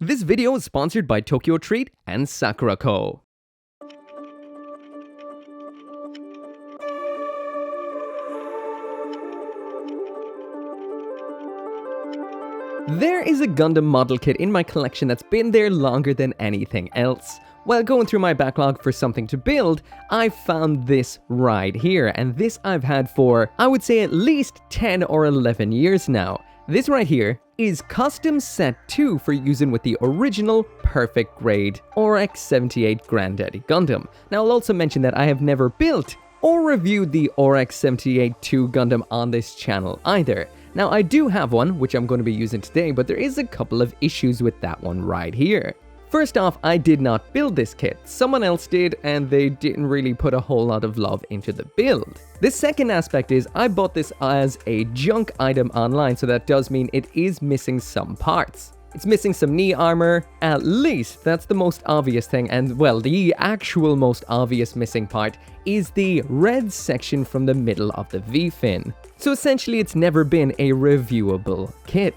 This video is sponsored by Tokyo Treat and Sakurako. There is a Gundam model kit in my collection that's been there longer than anything else. While going through my backlog for something to build, I found this right here, and this I've had for, I would say, at least 10 or 11 years now. This right here is Custom Set 2 for using with the original Perfect Grade RX-78 Granddaddy Gundam. Now I'll also mention that I have never built or reviewed the RX-78-2 Gundam on this channel either. Now I do have one, which I'm going to be using today, but there is a couple of issues with that one right here. First off, I did not build this kit. Someone else did, and they didn't really put a whole lot of love into the build. The second aspect is I bought this as a junk item online, so that does mean it is missing some parts. It's missing some knee armor, at least. That's the most obvious thing, and well, the actual most obvious missing part is the red section from the middle of the V-fin. So essentially, it's never been a reviewable kit.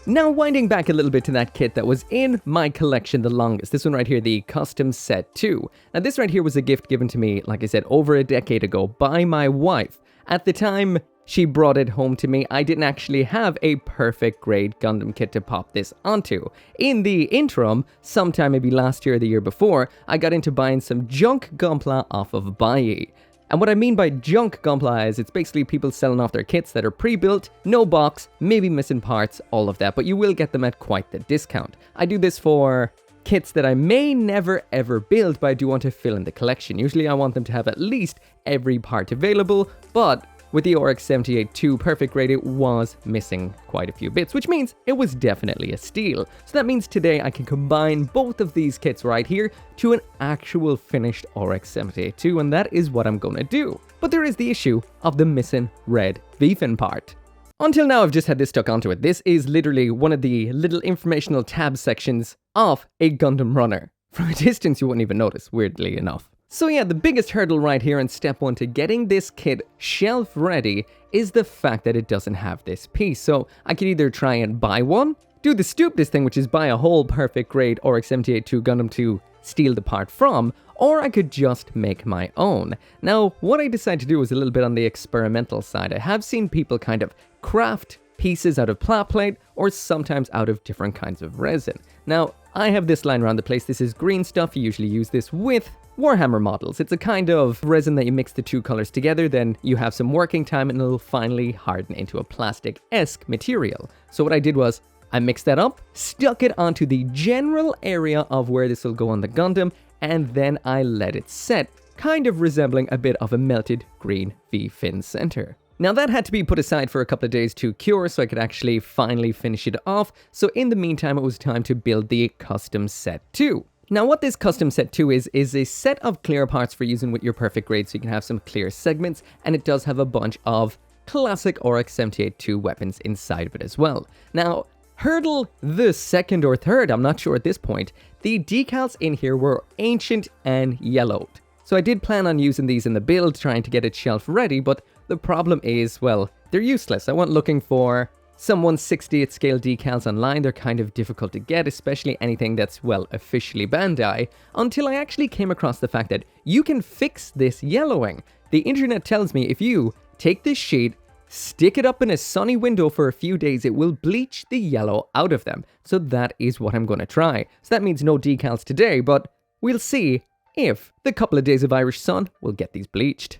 Now winding back a little bit to that kit that was in my collection the longest, this one right here, the Custom Set 2. Now this right here was a gift given to me, like I said, over a decade ago by my wife. At the time she brought it home to me, I didn't actually have a Perfect Grade Gundam kit to pop this onto. In the interim, sometime maybe last year or the year before, I got into buying some junk gunpla off of Buyee. And what I mean by junk gunpla is it's basically people selling off their kits that are pre-built, no box, maybe missing parts, all of that, but you will get them at quite the discount. I do this for kits that I may never ever build, but I do want to fill in the collection. Usually I want them to have at least every part available, but with the RX-78-2 Perfect Grade, it was missing quite a few bits, which means it was definitely a steal. So that means today I can combine both of these kits right here to an actual finished RX-78-2, and that is what I'm gonna do. But there is the issue of the missing red V-fin part. Until now, I've just had this stuck onto it. This is literally one of the little informational tab sections of a Gundam runner. From a distance, you wouldn't even notice, weirdly enough. So yeah, the biggest hurdle right here in step 1 to getting this kit shelf ready is the fact that it doesn't have this piece. So I could either try and buy one, do the stupidest thing, which is buy a whole Perfect Grade RX-78-2 Gundam to steal the part from, or I could just make my own. Now, what I decided to do was a little bit on the experimental side. I have seen people kind of craft pieces out of plat plate or sometimes out of different kinds of resin. Now, I have this lying around the place. This is green stuff. You usually use this with Warhammer models. It's a kind of resin that you mix the two colors together, then you have some working time and it'll finally harden into a plastic-esque material. So what I did was I mixed that up, stuck it onto the general area of where this will go on the Gundam, and then I let it set, kind of resembling a bit of a melted green V-fin center. Now that had to be put aside for a couple of days to cure so I could actually finally finish it off, so in the meantime it was time to build the Custom Set 2. Now what this Custom Set 2 is a set of clear parts for using with your Perfect Grade so you can have some clear segments, and it does have a bunch of classic RX-78-2 weapons inside of it as well. Now, hurdle the second or third, I'm not sure at this point, the decals in here were ancient and yellowed. So I did plan on using these in the build, trying to get it shelf ready, but the problem is, well, they're useless. I went looking for some 1/60th scale decals online. They're kind of difficult to get, especially anything that's, well, officially Bandai, until I actually came across the fact that you can fix this yellowing. The internet tells me if you take this sheet, stick it up in a sunny window for a few days, it will bleach the yellow out of them. So that is what I'm going to try. So that means no decals today, but we'll see if the couple of days of Irish sun will get these bleached.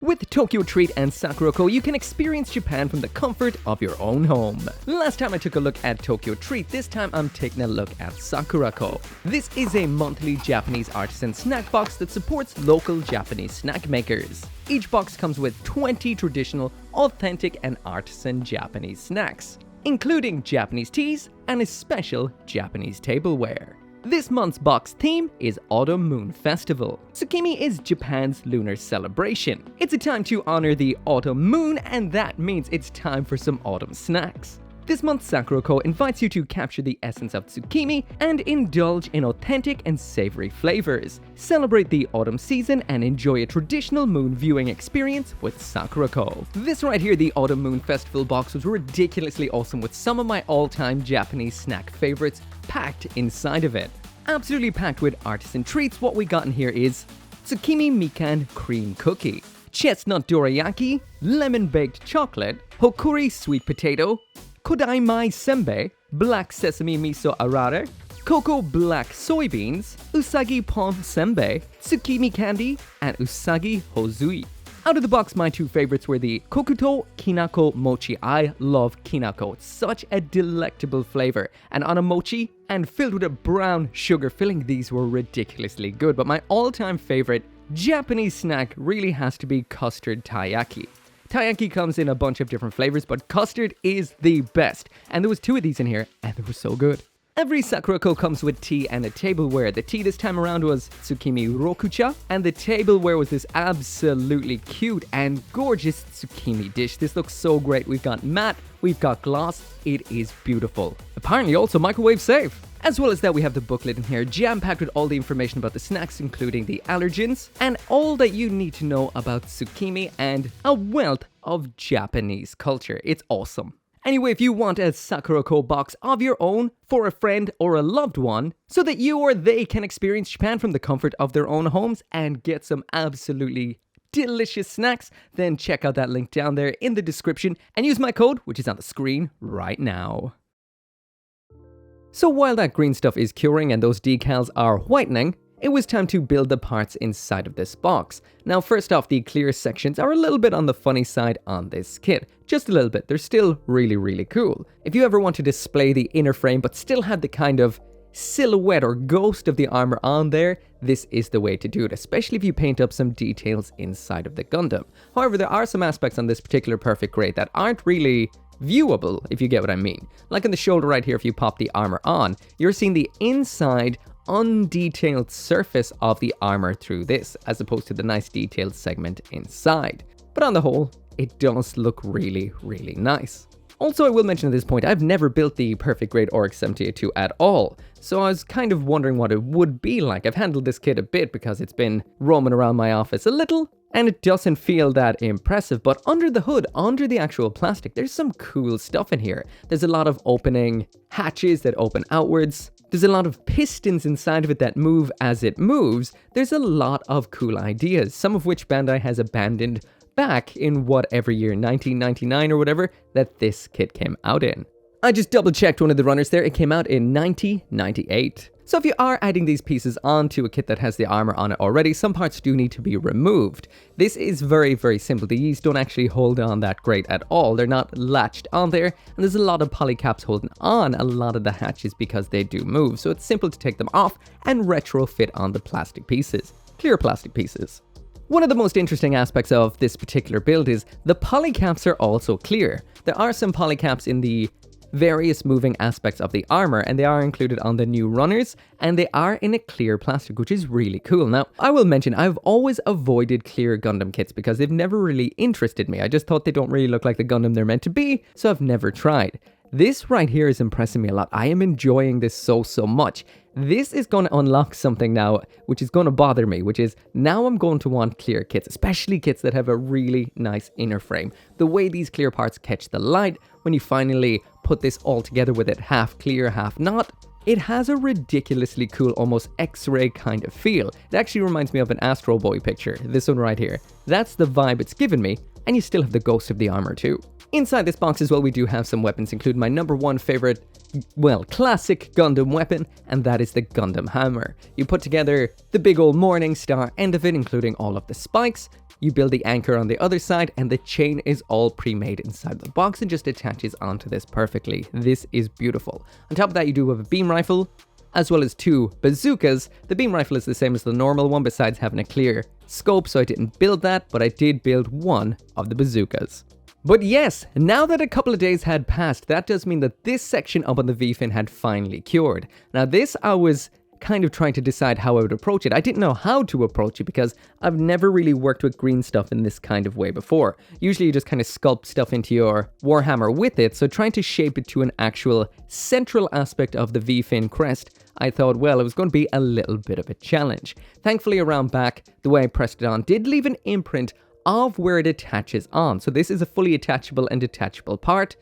With Tokyo Treat and Sakurako, you can experience Japan from the comfort of your own home. Last time I took a look at Tokyo Treat, this time I'm taking a look at Sakurako. This is a monthly Japanese artisan snack box that supports local Japanese snack makers. Each box comes with 20 traditional, authentic and artisan Japanese snacks, including Japanese teas and a special Japanese tableware. This month's box theme is Autumn Moon Festival. Tsukimi is Japan's lunar celebration. It's a time to honor the autumn moon, and that means it's time for some autumn snacks. This month, Sakurako invites you to capture the essence of tsukimi and indulge in authentic and savory flavors. Celebrate the autumn season and enjoy a traditional moon viewing experience with Sakurako. This right here, the Autumn Moon Festival box, was ridiculously awesome with some of my all-time Japanese snack favorites packed inside of it. Absolutely packed with artisan treats. What we got in here is Tsukimi Mikan Cream Cookie, Chestnut Dorayaki, Lemon Baked Chocolate, Hokuri Sweet Potato, Kodaimai Senbei, Black Sesame Miso Arare, Cocoa Black Soybeans, Usagi Pon Senbei, Tsukimi Candy, and Usagi Hozui. Out of the box, my two favorites were the Kokuto Kinako Mochi. I love kinako. It's such a delectable flavor. And on a mochi, and filled with a brown sugar filling, these were ridiculously good. But my all-time favorite Japanese snack really has to be custard taiyaki. Taiyaki comes in a bunch of different flavors, but custard is the best. And there was two of these in here, and they were so good. Every Sakurako comes with tea and a tableware. The tea this time around was Tsukimi Rokucha, and the tableware was this absolutely cute and gorgeous tsukimi dish. This looks so great. We've got matte, we've got gloss. It is beautiful. Apparently also microwave safe. As well as that, we have the booklet in here, jam-packed with all the information about the snacks, including the allergens, and all that you need to know about tsukimi and a wealth of Japanese culture. It's awesome. Anyway, if you want a Sakurako box of your own for a friend or a loved one, so that you or they can experience Japan from the comfort of their own homes and get some absolutely delicious snacks, then check out that link down there in the description and use my code, which is on the screen right now. So while that green stuff is curing and those decals are whitening, it was time to build the parts inside of this box. Now first off, the clear sections are a little bit on the funny side on this kit. Just a little bit. They're still really cool. If you ever want to display the inner frame but still have the kind of silhouette or ghost of the armor on there, this is the way to do it, especially if you paint up some details inside of the Gundam. However, there are some aspects on this particular Perfect Grade that aren't really viewable, if you get what I mean. Like on the shoulder right here, if you pop the armor on, you're seeing the inside undetailed surface of the armor through this, as opposed to the nice detailed segment inside. But on the whole, it does look really nice. Also, I will mention at this point, I've never built the Perfect Grade Oryx 782 at all, so I was kind of wondering what it would be like. I've handled this kit a bit because it's been roaming around my office a little, and it doesn't feel that impressive, but under the hood, under the actual plastic, there's some cool stuff in here. There's a lot of opening hatches that open outwards. There's a lot of pistons inside of it that move as it moves. There's a lot of cool ideas, some of which Bandai has abandoned back in whatever year, 1999 or whatever, that this kit came out in. I just double checked one of the runners there, it came out in 1998. So if you are adding these pieces onto a kit that has the armor on it already, some parts do need to be removed. This is very simple. These don't actually hold on that great at all. They're not latched on there, and there's a lot of polycaps holding on a lot of the hatches because they do move. So it's simple to take them off and retrofit on the plastic pieces, clear plastic pieces. One of the most interesting aspects of this particular build is the polycaps are also clear. There are some polycaps in the various moving aspects of the armor, and they are included on the new runners, and they are in a clear plastic, which is really cool. Now, I will mention, I've always avoided clear Gundam kits because they've never really interested me. I just thought they don't really look like the Gundam they're meant to be, so I've never tried. This right here is impressing me a lot. I am enjoying this so much. This is going to unlock something now, which is going to bother me, which is now I'm going to want clear kits, especially kits that have a really nice inner frame. The way these clear parts catch the light, when you finally put this all together with it half clear, half not, it has a ridiculously cool, almost X-ray kind of feel. It actually reminds me of an Astro Boy picture, this one right here. That's the vibe it's given me, and you still have the ghost of the armor too. Inside this box as well, we do have some weapons, including my #1 favorite, well, classic Gundam weapon, and that is the Gundam Hammer. You put together the big old Morning Star end of it, including all of the spikes. You build the anchor on the other side, and the chain is all pre-made inside the box and just attaches onto this perfectly. This is beautiful. On top of that, you do have a beam rifle, as well as 2 bazookas. The beam rifle is the same as the normal one, besides having a clear scope, so I didn't build that, but I did build one of the bazookas. But yes, now that a couple of days had passed, that does mean that this section up on the V-fin had finally cured. Now this I was kind of trying to decide how I would approach it. I didn't know how to approach it because I've never really worked with green stuff in this kind of way before. Usually you just kind of sculpt stuff into your Warhammer with it, so trying to shape it to an actual central aspect of the V-fin crest, I thought, well, it was going to be a little bit of a challenge. Thankfully, around back, the way I pressed it on did leave an imprint of where it attaches on. So this is a fully attachable and detachable part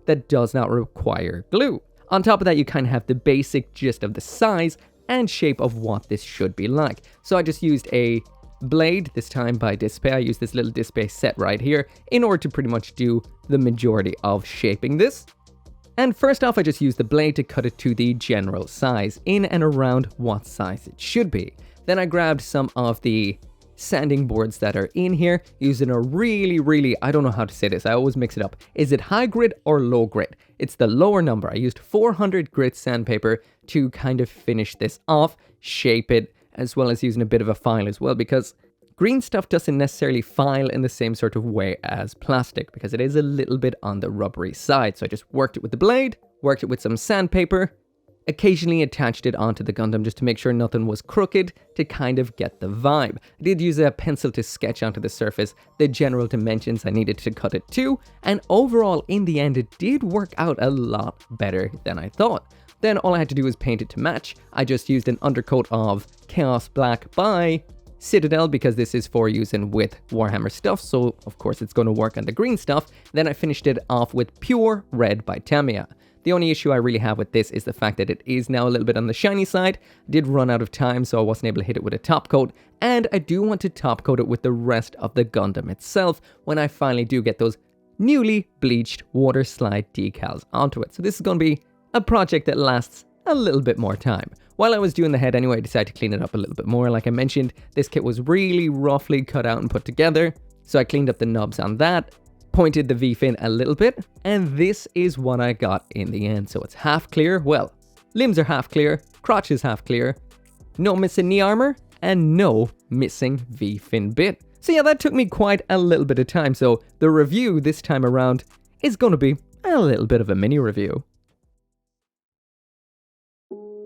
that does not require glue. On top of that, you kind of have the basic gist of the size and shape of what this should be like. So I just used a blade, this time by Display. I used this little Display set right here in order to pretty much do the majority of shaping this. And first off, I just used the blade to cut it to the general size, in and around what size it should be. Then I grabbed some of the sanding boards that are in here, using a really, I don't know how to say this, I always mix it up. Is it high grit or low grit? It's the lower number. I used 400 grit sandpaper to kind of finish this off, shape it, as well as using a bit of a file as well, because green stuff doesn't necessarily file in the same sort of way as plastic, because it is a little bit on the rubbery side. So I just worked it with the blade, worked it with some sandpaper, occasionally attached it onto the Gundam just to make sure nothing was crooked to kind of get the vibe. I did use a pencil to sketch onto the surface the general dimensions I needed to cut it to, and overall in the end it did work out a lot better than I thought. Then all I had to do was paint it to match. I just used an undercoat of Chaos Black by Citadel because this is for using with Warhammer stuff, so of course it's going to work on the green stuff. Then I finished it off with Pure Red by Tamiya. The only issue I really have with this is the fact that it is now a little bit on the shiny side. I did run out of time, so I wasn't able to hit it with a top coat, and I do want to top coat it with the rest of the Gundam itself when I finally do get those newly bleached water slide decals onto it. So this is going to be a project that lasts a little bit more time. While I was doing the head anyway, I decided to clean it up a little bit more. Like I mentioned, this kit was really roughly cut out and put together, so I cleaned up the nubs on that, pointed the V-fin a little bit, and this is what I got in the end. So it's half clear, well, limbs are half clear, crotch is half clear, no missing knee armor, and no missing V-fin bit. So yeah, that took me quite a little bit of time, so the review this time around is going to be a little bit of a mini review.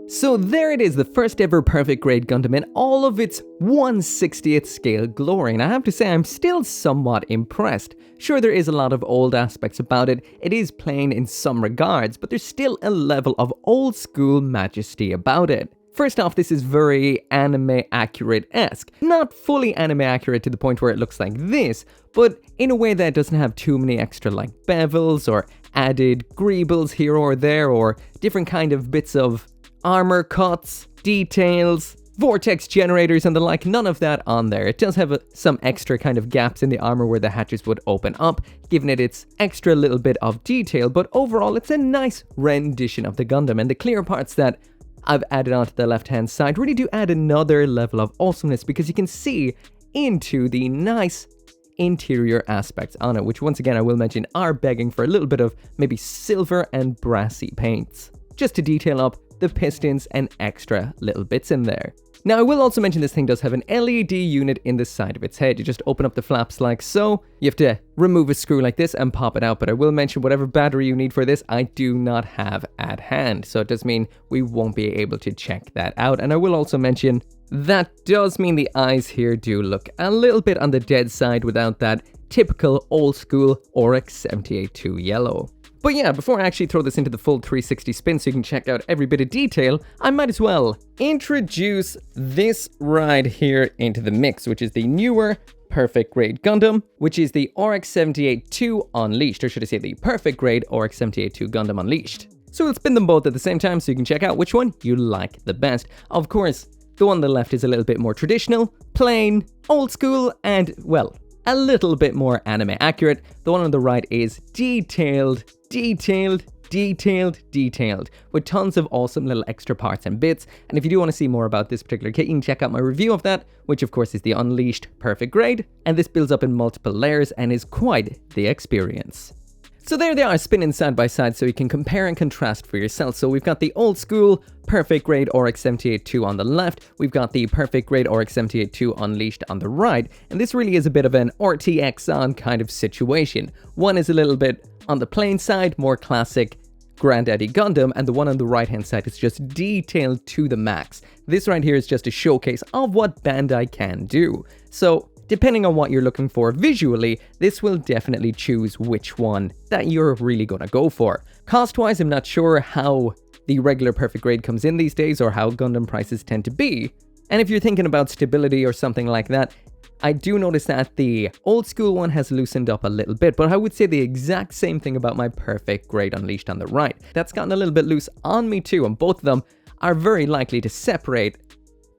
So there it is, the first ever Perfect Grade Gundam in all of its 1/60th scale glory, and I have to say I'm still somewhat impressed. Sure, there is a lot of old aspects about it, it is plain in some regards, but there's still a level of old school majesty about it. First off, this is very anime accurate-esque. Not fully anime accurate to the point where it looks like this, but in a way that doesn't have too many extra like bevels or added greebles here or there, or different kind of bits of armor cuts, details, vortex generators and the like, none of that on there. It does have some extra kind of gaps in the armor where the hatches would open up, giving it its extra little bit of detail, but overall it's a nice rendition of the Gundam, and the clear parts that I've added onto the left hand side really do add another level of awesomeness because you can see into the nice interior aspects on it, which once again I will mention are begging for a little bit of maybe silver and brassy paints, just to detail up the pistons and extra little bits in there. Now I will also mention this thing does have an LED unit in the side of its head. You just open up the flaps like so. You have to remove a screw like this and pop it out, but I will mention whatever battery you need for this I do not have at hand, so it does mean we won't be able to check that out. And I will also mention that does mean the eyes here do look a little bit on the dead side without that typical old school Oryx 78-2 yellow. But yeah, before I actually throw this into the full 360 spin so you can check out every bit of detail, I might as well introduce this ride here into the mix, which is the newer Perfect Grade Gundam, which is the Oryx 78-2 Unleashed, or should I say the Perfect Grade Oryx 78-2 Gundam Unleashed. So we'll spin them both at the same time so you can check out which one you like the best. Of course, the one on the left is a little bit more traditional, plain, old school, and, well, a little bit more anime accurate. The one on the right is detailed, with tons of awesome little extra parts and bits. And if you do want to see more about this particular kit, you can check out my review of that, which of course is the Unleashed Perfect Grade, and this builds up in multiple layers and is quite the experience. So there they are, spinning side by side so you can compare and contrast for yourself. So we've got the old school Perfect Grade Oryx 78-2 on the left, we've got the Perfect Grade Oryx 78-2 Unleashed on the right, and this really is a bit of an RTX on kind of situation. One is a little bit on the plain side, more classic Granddaddy Gundam, and the one on the right hand side is just detailed to the max. This right here is just a showcase of what Bandai can do. So depending on what you're looking for visually, this will definitely choose which one that you're really gonna go for. Cost-wise, I'm not sure how the regular Perfect Grade comes in these days or how Gundam prices tend to be. And if you're thinking about stability or something like that, I do notice that the old school one has loosened up a little bit, but I would say the exact same thing about my Perfect Grade Unleashed on the right. That's gotten a little bit loose on me too, and both of them are very likely to separate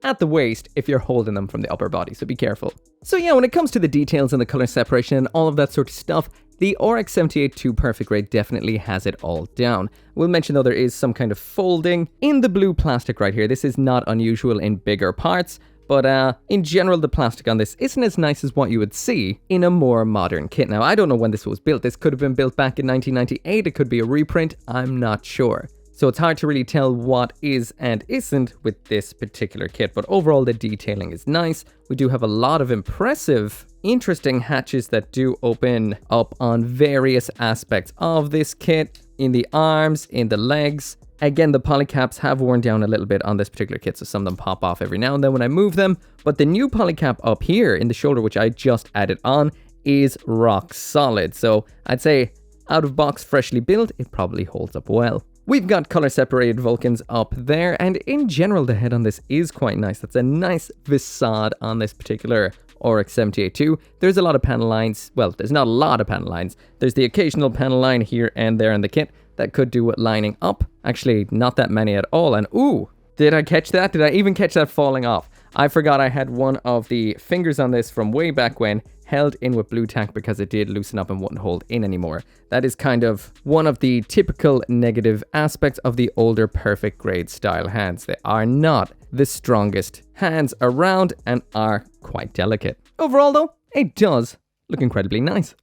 at the waist if you're holding them from the upper body, so be careful. So yeah, when it comes to the details and the color separation and all of that sort of stuff, the RX-78-2 Perfect Grade definitely has it all down. We'll mention though there is some kind of folding in the blue plastic right here. This is not unusual in bigger parts, but in general, the plastic on this isn't as nice as what you would see in a more modern kit. Now, I don't know when this was built. This could have been built back in 1998. It could be a reprint. I'm not sure. So it's hard to really tell what is and isn't with this particular kit. But overall, the detailing is nice. We do have a lot of impressive, interesting hatches that do open up on various aspects of this kit. In the arms, in the legs. Again, the polycaps have worn down a little bit on this particular kit, so some of them pop off every now and then when I move them. But the new polycap up here in the shoulder, which I just added on, is rock solid. So I'd say out of box, freshly built, it probably holds up well. We've got color separated Vulcans up there, and in general, the head on this is quite nice. That's a nice facade on this particular RX-78-2. There's a lot of panel lines. Well, there's not a lot of panel lines. There's the occasional panel line here and there in the kit that could do with lining up. Actually, not that many at all. And ooh, did I catch that? Did I even catch that falling off? I forgot I had one of the fingers on this from way back when held in with blue tack because it did loosen up and wouldn't hold in anymore. That is kind of one of the typical negative aspects of the older Perfect Grade style hands. They are not the strongest hands around and are quite delicate. Overall though, it does look incredibly nice.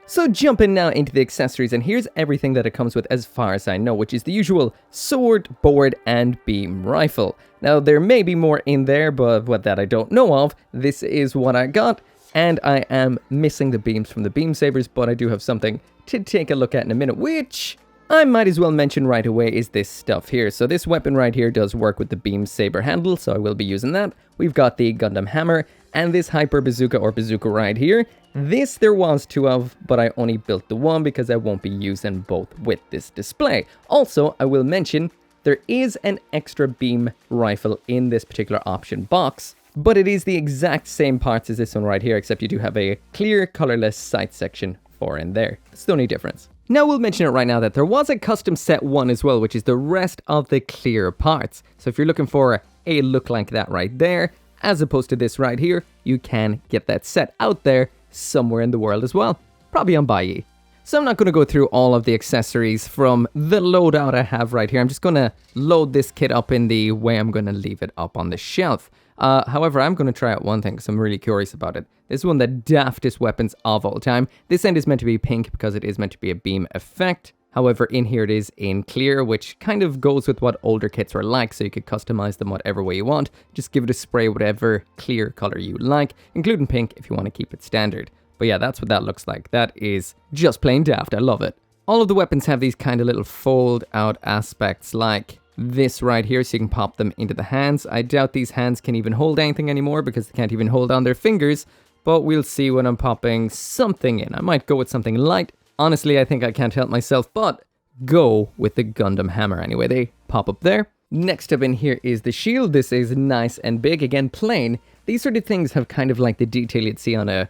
So jumping now into the accessories, and here's everything that it comes with as far as I know, which is the usual sword, board, and beam rifle. Now there may be more in there, but what that I don't know of. This is what I got, and I am missing the beams from the beam sabers, but I do have something to take a look at in a minute, which I might as well mention right away is this stuff here. So this weapon right here does work with the beam saber handle, so I will be using that. We've got the Gundam hammer, and this hyper bazooka or bazooka right here. This there was two of, but I only built the one because I won't be using both with this display. Also, I will mention there is an extra beam rifle in this particular option box, but it is the exact same parts as this one right here, except you do have a clear colorless sight section for in there. That's the only difference. Now we'll mention it right now that there was a custom set one as well, which is the rest of the clear parts. So if you're looking for a look like that right there, as opposed to this right here, you can get that set out there somewhere in the world as well, probably on Buyee. So I'm not going to go through all of the accessories from the loadout I have right here. I'm just going to load this kit up in the way I'm going to leave it up on the shelf. However, I'm going to try out one thing because I'm really curious about it. This is one of the daftest weapons of all time. This end is meant to be pink because it is meant to be a beam effect. However, in here it is in clear, which kind of goes with what older kits were like, so you could customize them whatever way you want. Just give it a spray whatever clear color you like, including pink if you want to keep it standard. But yeah, that's what that looks like. That is just plain daft. I love it. All of the weapons have these kind of little fold out aspects like this right here, so you can pop them into the hands. I doubt these hands can even hold anything anymore because they can't even hold on their fingers, but we'll see when I'm popping something in. I might go with something light. Honestly, I think I can't help myself, but go with the Gundam hammer anyway. They pop up there. Next up in here is the shield. This is nice and big. Again, plain. These sort of things have kind of like the detail you'd see on a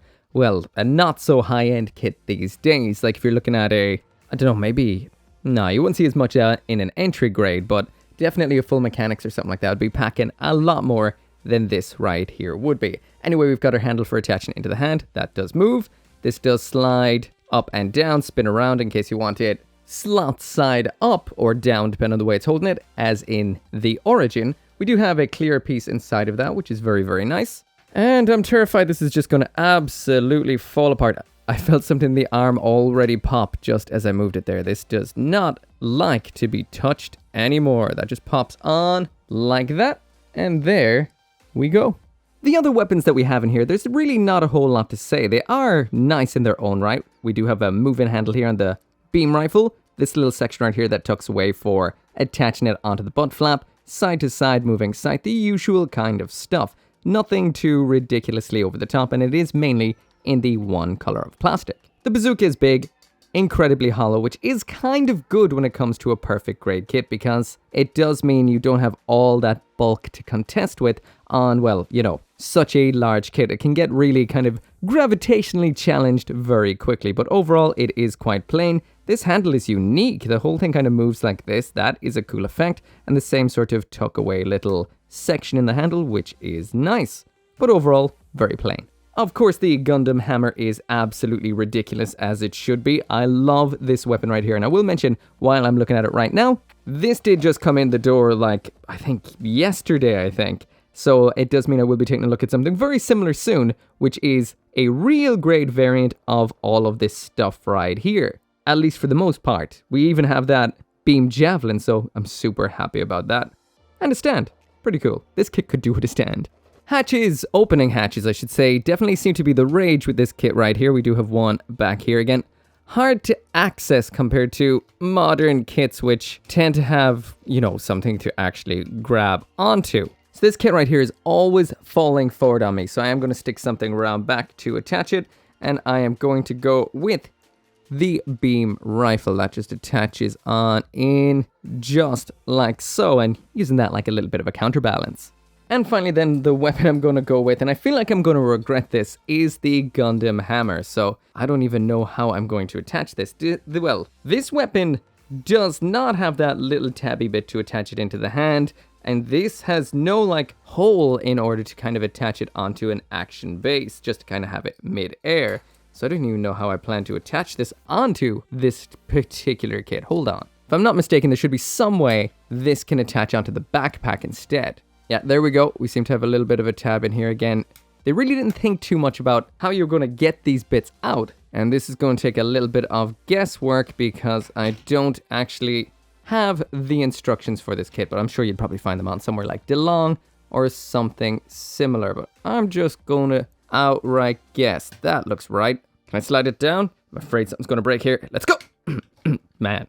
not so high-end kit these days. Like if you're looking at I don't know, maybe, no, you wouldn't see as much in an entry grade, but definitely a full mechanics or something like that would be packing a lot more than this right here would be. Anyway, we've got our handle for attaching into the hand. That does move. This does slide up and down, spin around in case you want it slot side up or down, depending on the way it's holding it, as in the Origin. We do have a clear piece inside of that, which is very, very nice. And I'm terrified this is just going to absolutely fall apart. I felt something in the arm already pop just as I moved it there. This does not like to be touched anymore. That just pops on like that. And there we go. The other weapons that we have in here, there's really not a whole lot to say. They are nice in their own right. We do have a move-in handle here on the beam rifle, this little section right here that tucks away for attaching it onto the butt flap, side to side, moving sight, the usual kind of stuff. Nothing too ridiculously over the top, and it is mainly in the one color of plastic. The bazooka is big, incredibly hollow, which is kind of good when it comes to a perfect grade kit, because it does mean you don't have all that bulk to contest with on, well, you know, such a large kit. It can get really kind of gravitationally challenged very quickly, but overall it is quite plain. This handle is unique. The whole thing kind of moves like this. That is a cool effect, and the same sort of tuck away little section in the handle, which is nice, but overall very plain. Of course, the Gundam hammer is absolutely ridiculous, as it should be. I love this weapon right here, and I will mention, while I'm looking at it right now, this did just come in the door, like, I think yesterday, So it does mean I will be taking a look at something very similar soon, which is a real grade variant of all of this stuff right here. At least for the most part. We even have that beam javelin, so I'm super happy about that. And a stand. Pretty cool. This kit could do with a stand. Hatches, opening hatches I should say, definitely seem to be the rage with this kit right here. We do have one back here again. Hard to access compared to modern kits, which tend to have, you know, something to actually grab onto. So this kit right here is always falling forward on me, so I am going to stick something around back to attach it, and I am going to go with the beam rifle that just attaches on in just like so, and using that like a little bit of a counterbalance. And finally then, the weapon I'm going to go with, and I feel like I'm going to regret this, is the Gundam hammer. So I don't even know how I'm going to attach this. Well, this weapon does not have that little tabby bit to attach it into the hand, and this has no like hole in order to kind of attach it onto an action base, just to kind of have it mid-air. So I don't even know how I plan to attach this onto this particular kit. Hold on. If I'm not mistaken, there should be some way this can attach onto the backpack instead. Yeah, there we go. We seem to have a little bit of a tab in here again. They really didn't think too much about how you're going to get these bits out. And this is going to take a little bit of guesswork because I don't actually have the instructions for this kit, but I'm sure you'd probably find them on somewhere like DeLong or something similar. But I'm just going to outright guess. That looks right. Can I slide it down? I'm afraid something's going to break here. Let's go. Man,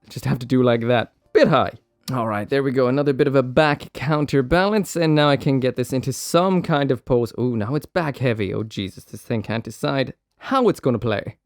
just have to do like that. Bit high. All right, there we go. Another bit of a back counterbalance, and now I can get this into some kind of pose. Oh, now it's back heavy. Oh, Jesus, this thing can't decide how it's going to play.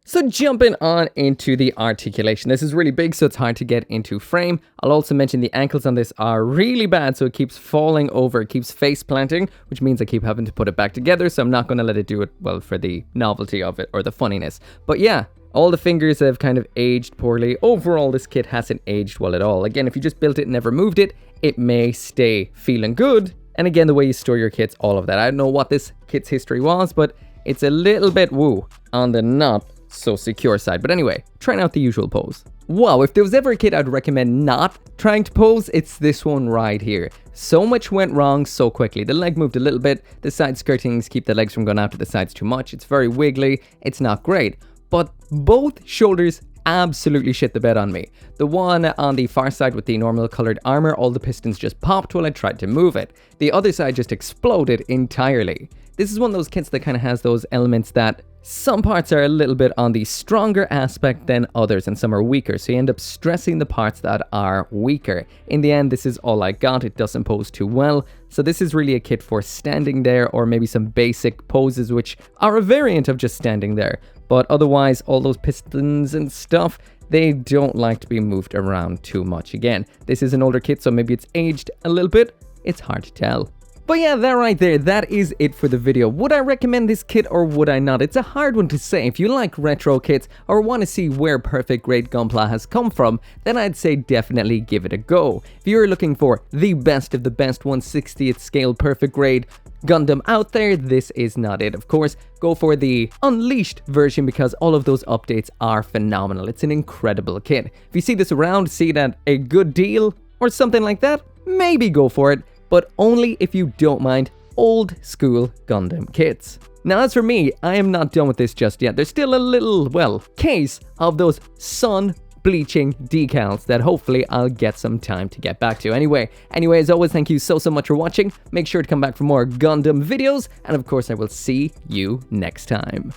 So jumping on into the articulation. This is really big, so it's hard to get into frame. I'll also mention the ankles on this are really bad, so it keeps falling over. It keeps face planting, which means I keep having to put it back together, so I'm not going to let it do it, well, for the novelty of it or the funniness. But yeah, all the fingers have kind of aged poorly. Overall, this kit hasn't aged well at all. Again, if you just built it and never moved it, it may stay feeling good. And again, the way you store your kits, all of that. I don't know what this kit's history was, but it's a little bit woo on the not so secure side. But anyway, trying out the usual pose. Wow, if there was ever a kit I'd recommend not trying to pose, it's this one right here. So much went wrong so quickly. The leg moved a little bit. The side skirtings keep the legs from going out to the sides too much. It's very wiggly. It's not great. But both shoulders absolutely shit the bed on me. The one on the far side with the normal colored armor, all the pistons just popped while I tried to move it. The other side just exploded entirely. This is one of those kits that kind of has those elements that some parts are a little bit on the stronger aspect than others, and some are weaker, so you end up stressing the parts that are weaker. In the end, this is all I got. It doesn't pose too well, so this is really a kit for standing there, or maybe some basic poses which are a variant of just standing there. But otherwise, all those pistons and stuff, they don't like to be moved around too much. Again, this is an older kit, so maybe it's aged a little bit. It's hard to tell. But yeah, that right there, that is it for the video. Would I recommend this kit or would I not? It's a hard one to say. If you like retro kits or want to see where Perfect Grade Gunpla has come from, then I'd say definitely give it a go. If you're looking for the best of the best 1/60th scale Perfect Grade Gundam out there, this is not it. Of course, go for the Unleashed version because all of those updates are phenomenal. It's an incredible kit. If you see this around, see it at a good deal or something like that, maybe go for it. But only if you don't mind old school Gundam kits. Now as for me, I am not done with this just yet. There's still a little, well, case of those sun bleaching decals that hopefully I'll get some time to get back to. Anyway, as always, thank you so much for watching. Make sure to come back for more Gundam videos, and of course I will see you next time.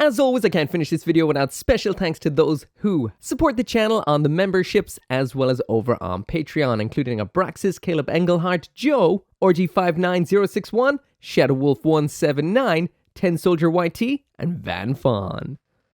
As always, I can't finish this video without special thanks to those who support the channel on the memberships as well as over on Patreon, including Abraxas, Caleb Engelhardt, Joe, Orgy59061, Shadowwolf179, 10 Soldier YT, and Van Fawn.